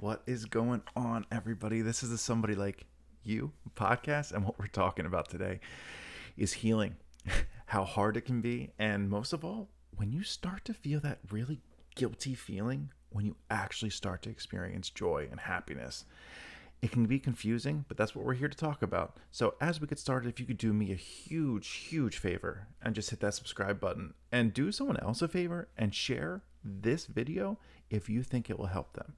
What is going on, everybody? This is the Somebody Like You podcast, and what we're talking about today is healing, how hard it can be, and most of all, when you start to feel that really guilty feeling, when you actually start to experience joy and happiness. It can be confusing, but that's what we're here to talk about. So, as we get started, if you could do me a huge favor and just hit that subscribe button and do someone else a favor and share this video if you think it will help them.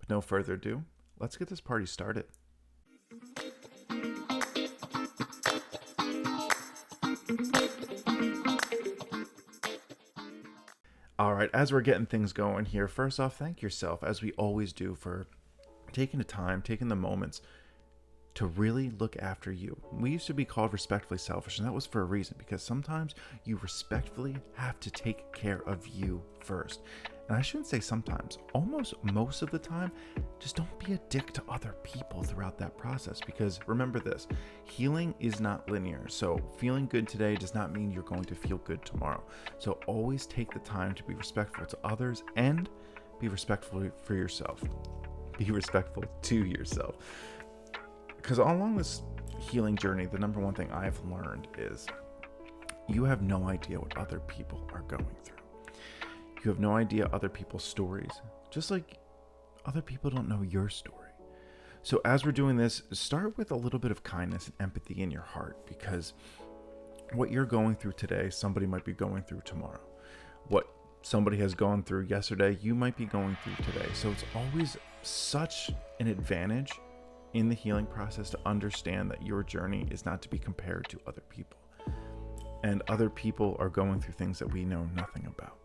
With no further ado, let's get this party started. All right, as we're getting things going here, first off, thank yourself, as we always do, for taking the time, taking the moments to really look after you. We used to be called respectfully selfish, and that was for a reason, because sometimes you respectfully have to take care of you first. And I shouldn't say sometimes, almost most of the time, just don't be a dick to other people throughout that process, because remember this, healing is not linear. So feeling good today does not mean you're going to feel good tomorrow. So always take the time to be respectful to others and be respectful for yourself. Be respectful to yourself. Because along this healing journey, the number one thing I've learned is you have no idea what other people are going through. You have no idea other people's stories, just like other people don't know your story. So as we're doing this, start with a little bit of kindness and empathy in your heart, because what you're going through today, somebody might be going through tomorrow. What somebody has gone through yesterday, you might be going through today. So it's always such an advantage in the healing process to understand that your journey is not to be compared to other people. And other people are going through things that we know nothing about.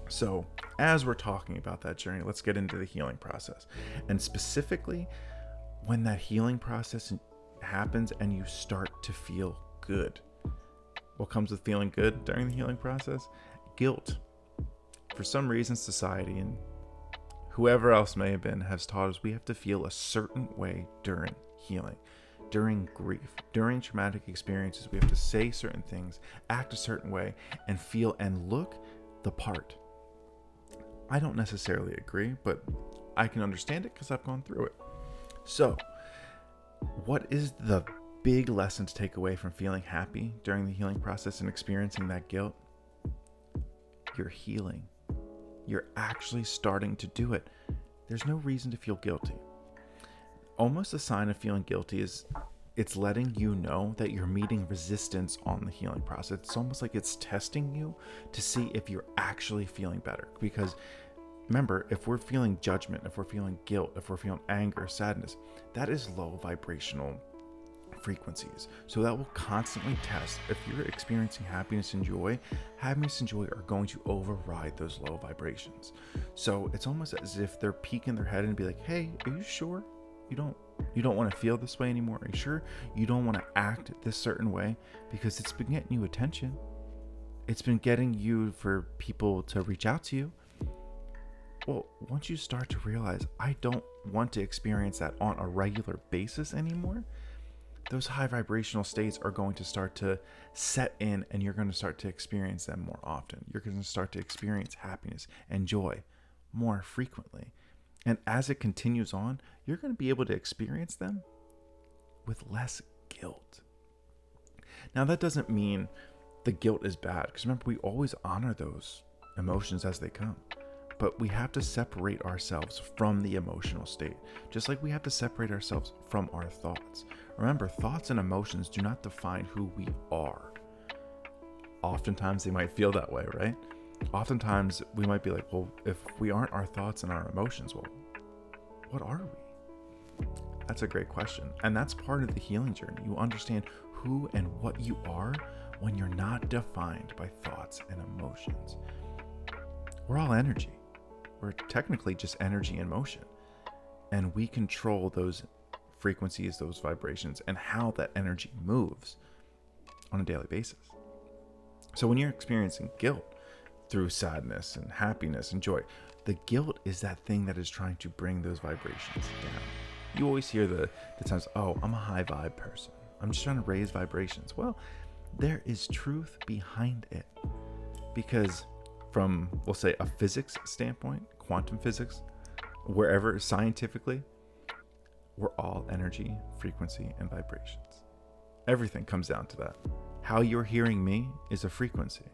So as we're talking about that journey, let's get into the healing process. And specifically, when that healing process happens and you start to feel good. What comes with feeling good during the healing process? Guilt. For some reason, society and whoever else may have been has taught us we have to feel a certain way during healing, during grief, during traumatic experiences. We have to say certain things, act a certain way, and feel and look the part. I don't necessarily agree, but I can understand it because I've gone through it. So, what is the big lesson to take away from feeling happy during the healing process and experiencing that guilt? You're healing. You're actually starting to do it. There's no reason to feel guilty. Almost a sign of feeling guilty is it's letting you know that you're meeting resistance on the healing process. It's almost like it's testing you to see if you're actually feeling better. Because remember, if we're feeling judgment, if we're feeling guilt, if we're feeling anger, sadness, that is low vibrational frequencies. So that will constantly test. If you're experiencing happiness and joy are going to override those low vibrations. So it's almost as if they're peeking their head and be like, hey, are you sure you don't want to feel this way anymore? Are you sure you don't want to act this certain way? Because it's been getting you attention. It's been getting you for people to reach out to you. Well, once you start to realize, I don't want to experience that on a regular basis anymore, those high vibrational states are going to start to set in, and you're going to start to experience them more often. You're going to start to experience happiness and joy more frequently. And as it continues on, you're going to be able to experience them with less guilt. Now, that doesn't mean the guilt is bad, because remember, we always honor those emotions as they come. But we have to separate ourselves from the emotional state, just like we have to separate ourselves from our thoughts. Remember, thoughts and emotions do not define who we are. Oftentimes they might feel that way, right? Oftentimes we might be like, well, if we aren't our thoughts and our emotions, well, what are we? That's a great question. And that's part of the healing journey. You understand who and what you are when you're not defined by thoughts and emotions. We're all energy. We're technically just energy in motion. And we control those frequencies, those vibrations, and how that energy moves on a daily basis. So when you're experiencing guilt through sadness and happiness and joy, the guilt is that thing that is trying to bring those vibrations down. You always hear the times, oh, I'm a high vibe person. I'm just trying to raise vibrations. Well, there is truth behind it. Because from, we'll say, a physics standpoint, quantum physics, wherever scientifically, we're all energy, frequency, and vibrations. Everything comes down to that. How you're hearing me is a frequency.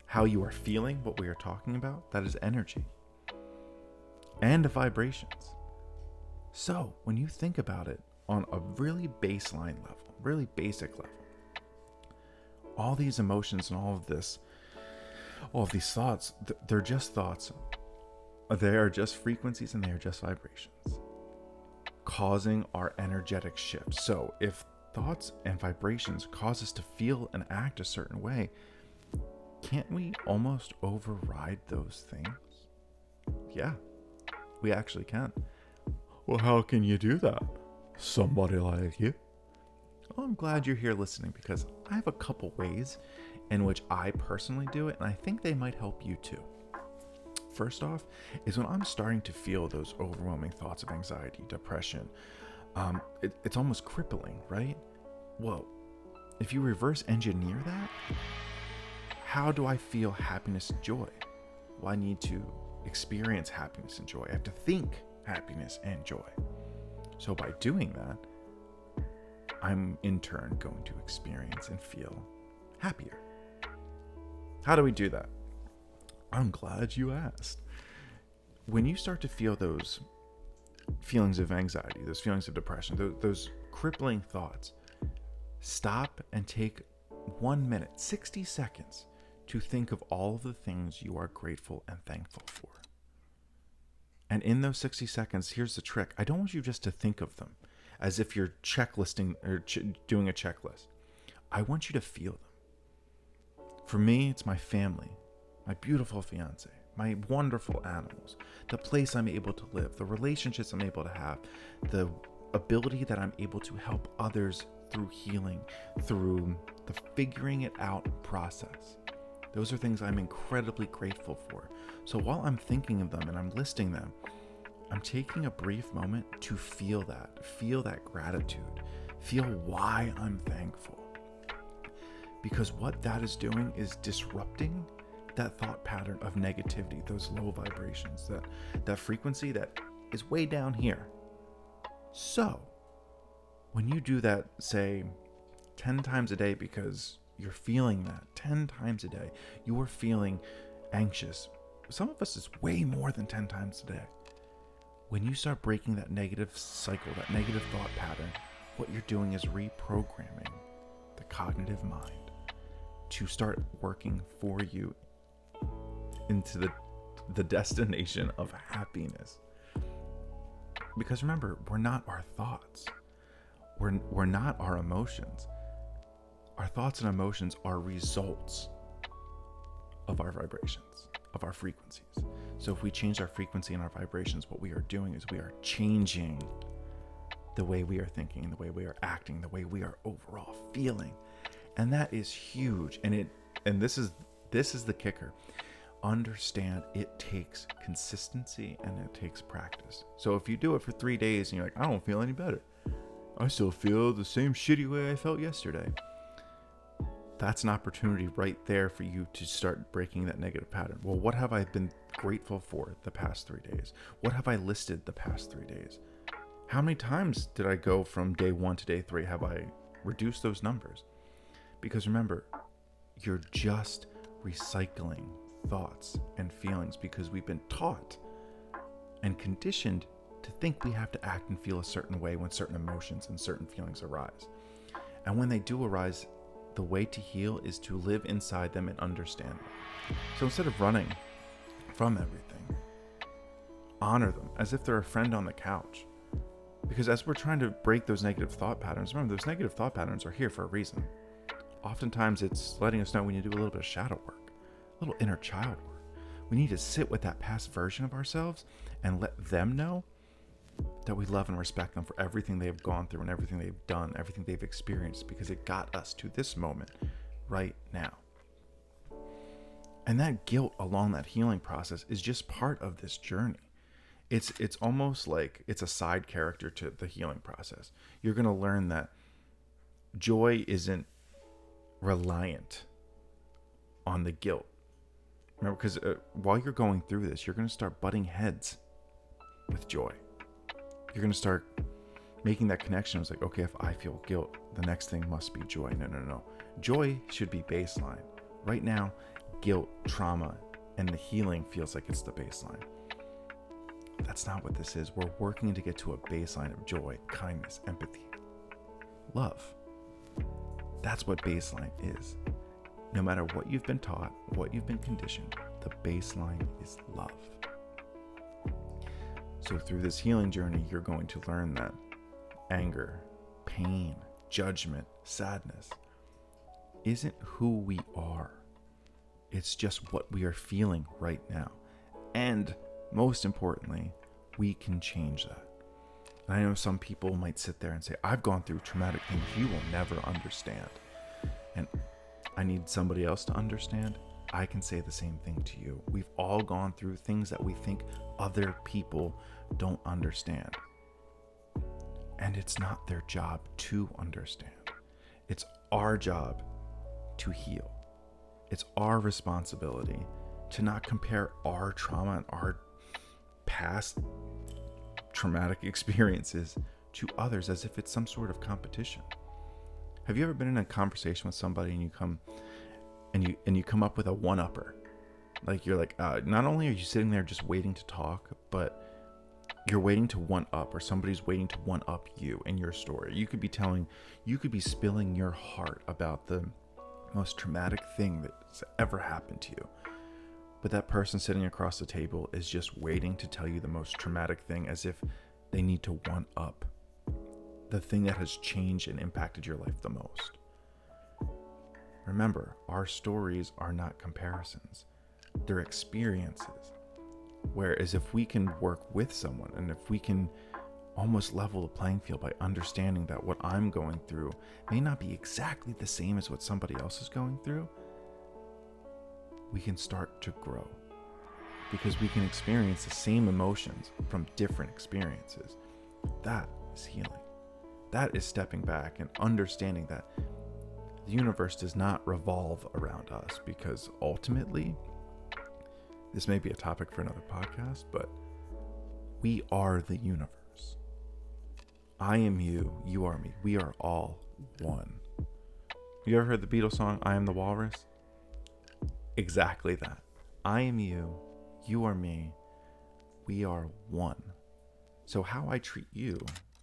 How you are feeling what we are talking about, that is energy and vibrations. So when you think about it on a really baseline level, really basic level, all these emotions and all of these thoughts, they're just thoughts. They are just frequencies and they are just vibrations causing our energetic shift. So if thoughts and vibrations cause us to feel and act a certain way, can't we almost override those things? Yeah, we actually can. Well, how can you do that? Somebody like you. Well, I'm glad you're here listening because I have a couple ways in which I personally do it, and I think they might help you too. First off is when I'm starting to feel those overwhelming thoughts of anxiety, depression, it's almost crippling, right? Well, if you reverse engineer that, how do I feel happiness and joy? Well, I need to experience happiness and joy. I have to think happiness and joy. So by doing that, I'm in turn going to experience and feel happier. How do we do that? I'm glad you asked. When you start to feel those feelings of anxiety, those feelings of depression, those crippling thoughts, stop and take 1 minute, 60 seconds to think of all of the things you are grateful and thankful for. And in those 60 seconds, here's the trick. I don't want you just to think of them as if you're checklisting or doing a checklist. I want you to feel them. For me, it's my family, my beautiful fiance, my wonderful animals, the place I'm able to live, the relationships I'm able to have, the ability that I'm able to help others through healing, through the figuring it out process. Those are things I'm incredibly grateful for. So while I'm thinking of them and I'm listing them, I'm taking a brief moment to feel that gratitude, feel why I'm thankful. Because what that is doing is disrupting that thought pattern of negativity, those low vibrations, that frequency that is way down here. So when you do that, say 10 times a day, because you're feeling that 10 times a day, you are feeling anxious. Some of us is way more than 10 times a day. When you start breaking that negative cycle, that negative thought pattern, what you're doing is reprogramming the cognitive mind to start working for you into the destination of happiness. Because remember, we're not our thoughts. We're not our emotions. Our thoughts and emotions are results of our vibrations, of our frequencies. So if we change our frequency and our vibrations, what we are doing is we are changing the way we are thinking, the way we are acting, the way we are overall feeling. And that is huge. And this is the kicker. Understand it takes consistency and it takes practice. So if you do it for 3 days and you're like, I don't feel any better, I still feel the same shitty way I felt yesterday, that's an opportunity right there for you to start breaking that negative pattern. Well, what have I been grateful for the past 3 days? What have I listed the past 3 days? How many times did I go from day 1 to day 3? Have I reduced those numbers? Because remember, you're just recycling thoughts and feelings because we've been taught and conditioned to think we have to act and feel a certain way when certain emotions and certain feelings arise. And when they do arise, the way to heal is to live inside them and understand them. So instead of running from everything, honor them as if they're a friend on the couch. Because as we're trying to break those negative thought patterns, remember, those negative thought patterns are here for a reason. Oftentimes it's letting us know we need to do a little bit of shadow work, a little inner child work. We need to sit with that past version of ourselves and let them know that we love and respect them for everything they've gone through and everything they've done, everything they've experienced, because it got us to this moment right now. And that guilt along that healing process is just part of this journey. It's almost like it's a side character to the healing process. You're going to learn that joy isn't reliant on the guilt. Remember, because while you're going through this, you're going to start butting heads with joy. You're going to start making that connection. It's like, okay, if I feel guilt, the next thing must be joy. No. Joy should be baseline. Right now, guilt, trauma, and the healing feels like it's the baseline. That's not what this is. We're working to get to a baseline of joy, kindness, empathy, love. That's what baseline is. No matter what you've been taught, what you've been conditioned, the baseline is love. So through this healing journey, you're going to learn that anger, pain, judgment, sadness isn't who we are. It's just what we are feeling right now. And most importantly, we can change that. And I know some people might sit there and say, I've gone through traumatic things you will never understand. And I need somebody else to understand. I can say the same thing to you. We've all gone through things that we think other people don't understand. And it's not their job to understand. It's our job to heal. It's our responsibility to not compare our trauma and our past traumatic experiences to others as if it's some sort of competition. Have you ever been in a conversation with somebody and you come up with a one-upper? Like you're like, not only are you sitting there just waiting to talk, but you're waiting to one up, or somebody's waiting to one up you in your story. You could be spilling your heart about the most traumatic thing that's ever happened to you. But that person sitting across the table is just waiting to tell you the most traumatic thing as if they need to one up the thing that has changed and impacted your life the most. Remember, our stories are not comparisons. They're experiences. Whereas if we can work with someone, and if we can almost level the playing field by understanding that what I'm going through may not be exactly the same as what somebody else is going through, we can start to grow. Because we can experience the same emotions from different experiences. That is healing. That is stepping back and understanding that the universe does not revolve around us, because ultimately, this may be a topic for another podcast, but we are the universe. I am you, you are me. We are all one. You ever heard the Beatles song, I Am the Walrus? Exactly that. I am you, you are me, we are one. So how I treat you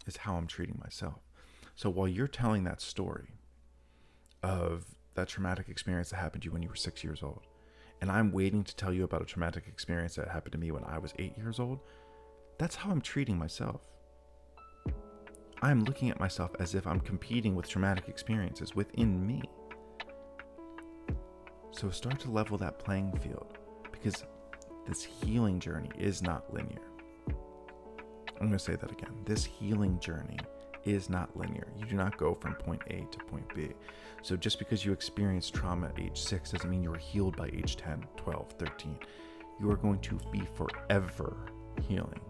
is how I'm treating myself. So while you're telling that story of that traumatic experience that happened to you when you were 6 years old, and I'm waiting to tell you about a traumatic experience that happened to me when I was 8 years old, that's how I'm treating myself. I'm looking at myself as if I'm competing with traumatic experiences within me. So start to level that playing field, because this healing journey is not linear. I'm going to say that again. This healing journey is not linear. You do not go from point A to point B. So just because you experience trauma at age 6 doesn't mean you are healed by age 10, 12, 13. You are going to be forever healing.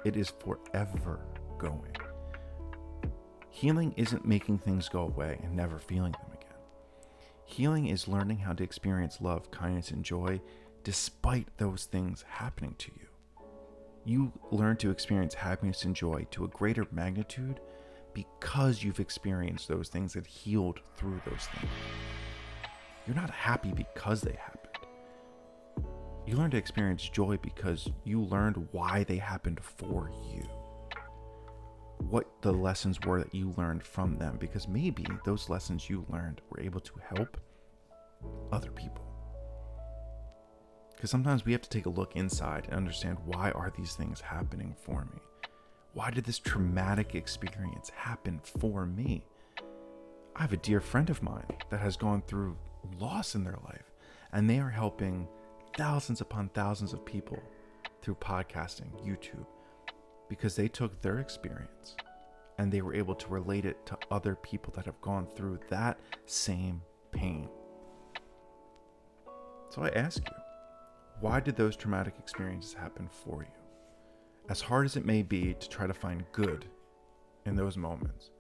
It is forever going. Healing isn't making things go away and never feeling them again. Healing is learning how to experience love, kindness, and joy despite those things happening to you. You learn to experience happiness and joy to a greater magnitude because you've experienced those things and healed through those things. You're not happy because they happened. You learn to experience joy because you learned why they happened for you. What the lessons were that you learned from them, because maybe those lessons you learned were able to help other people. Because sometimes we have to take a look inside and understand, why are these things happening for me? Why did this traumatic experience happen for me? I have a dear friend of mine that has gone through loss in their life, and they are helping thousands upon thousands of people through podcasting, YouTube, because they took their experience and they were able to relate it to other people that have gone through that same pain. So I ask you, why did those traumatic experiences happen for you? As hard as it may be to try to find good in those moments,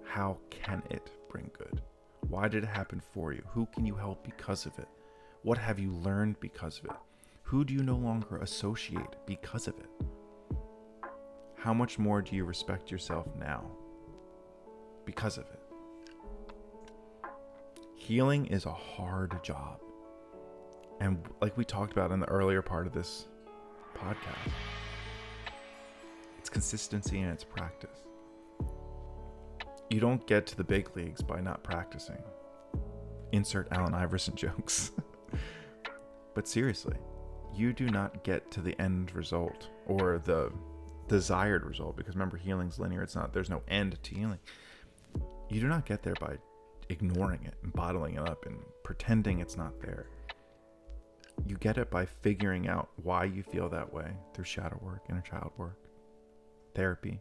how can it bring good? Why did it happen for you? Who can you help because of it? What have you learned because of it? Who do you no longer associate because of it? How much more do you respect yourself now because of it? Healing is a hard job. And like we talked about in the earlier part of this podcast, it's consistency and it's practice. You don't get to the big leagues by not practicing. Insert Allen Iverson jokes. But seriously, you do not get to the end result or the desired result, because remember, healing's linear. There's no end to healing. You do not get there by ignoring it and bottling it up and pretending it's not there. You get it by figuring out why you feel that way through shadow work, inner child work, therapy.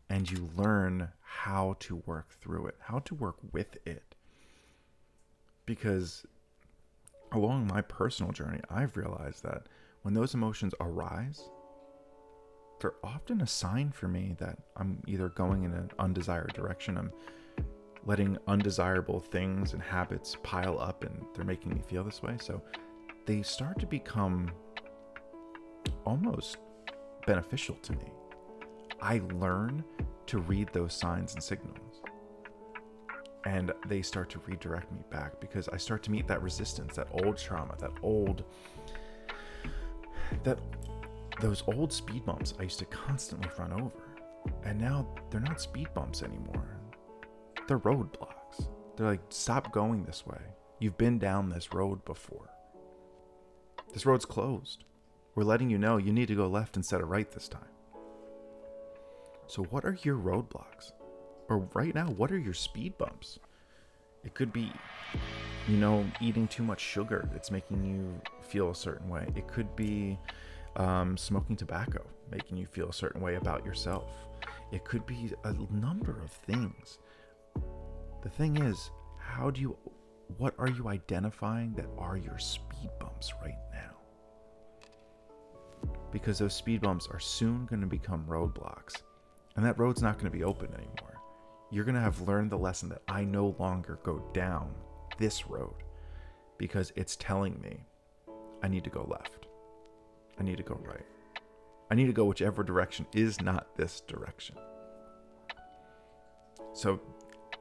And you learn how to work through it, how to work with it. Because along my personal journey, I've realized that when those emotions arise, they're often a sign for me that I'm either going in an undesired direction. I'm letting undesirable things and habits pile up and they're making me feel this way. So they start to become almost beneficial to me. I learn to read those signs and signals, and they start to redirect me back, because I start to meet that resistance, that old trauma, those old speed bumps I used to constantly run over. And now they're not speed bumps anymore. They're roadblocks. They're like, stop going this way. You've been down this road before. This road's closed. We're letting you know you need to go left instead of right this time. So what are your roadblocks? Or right now, what are your speed bumps? It could be, eating too much sugar that's making you feel a certain way. It could be smoking tobacco making you feel a certain way about yourself. It could be a number of things. The thing is, what are you identifying that are your speed bumps right now? Because those speed bumps are soon going to become roadblocks. And that road's not going to be open anymore. You're going to have learned the lesson that I no longer go down this road, because it's telling me I need to go left. I need to go right. I need to go whichever direction is not this direction. So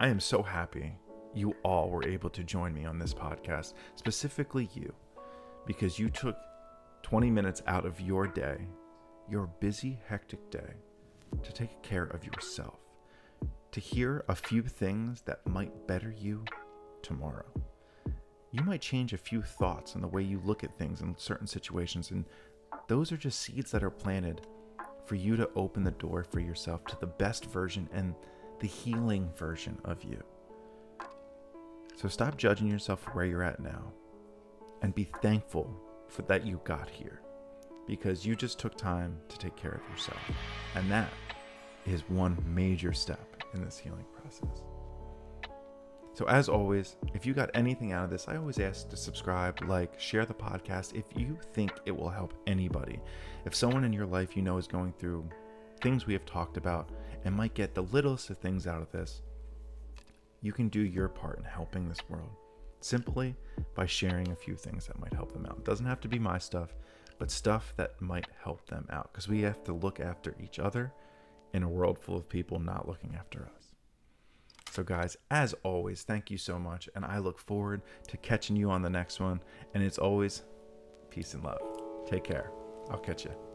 I am so happy you all were able to join me on this podcast, specifically you, because you took 20 minutes out of your day, your busy, hectic day, to take care of yourself, to hear a few things that might better you tomorrow. You might change a few thoughts on the way you look at things in certain situations, and those are just seeds that are planted for you to open the door for yourself to the best version and the healing version of you. So stop judging yourself for where you're at now and be thankful for that you got here, because you just took time to take care of yourself. And that is one major step in this healing process. So as always, if you got anything out of this, I always ask to subscribe, like, share the podcast if you think it will help anybody. If someone in your life is going through things we have talked about and might get the littlest of things out of this, you can do your part in helping this world simply by sharing a few things that might help them out. It doesn't have to be my stuff, but stuff that might help them out, because we have to look after each other in a world full of people not looking after us. So guys, as always, thank you so much, and I look forward to catching you on the next one. And it's always peace and love. Take care. I'll catch you.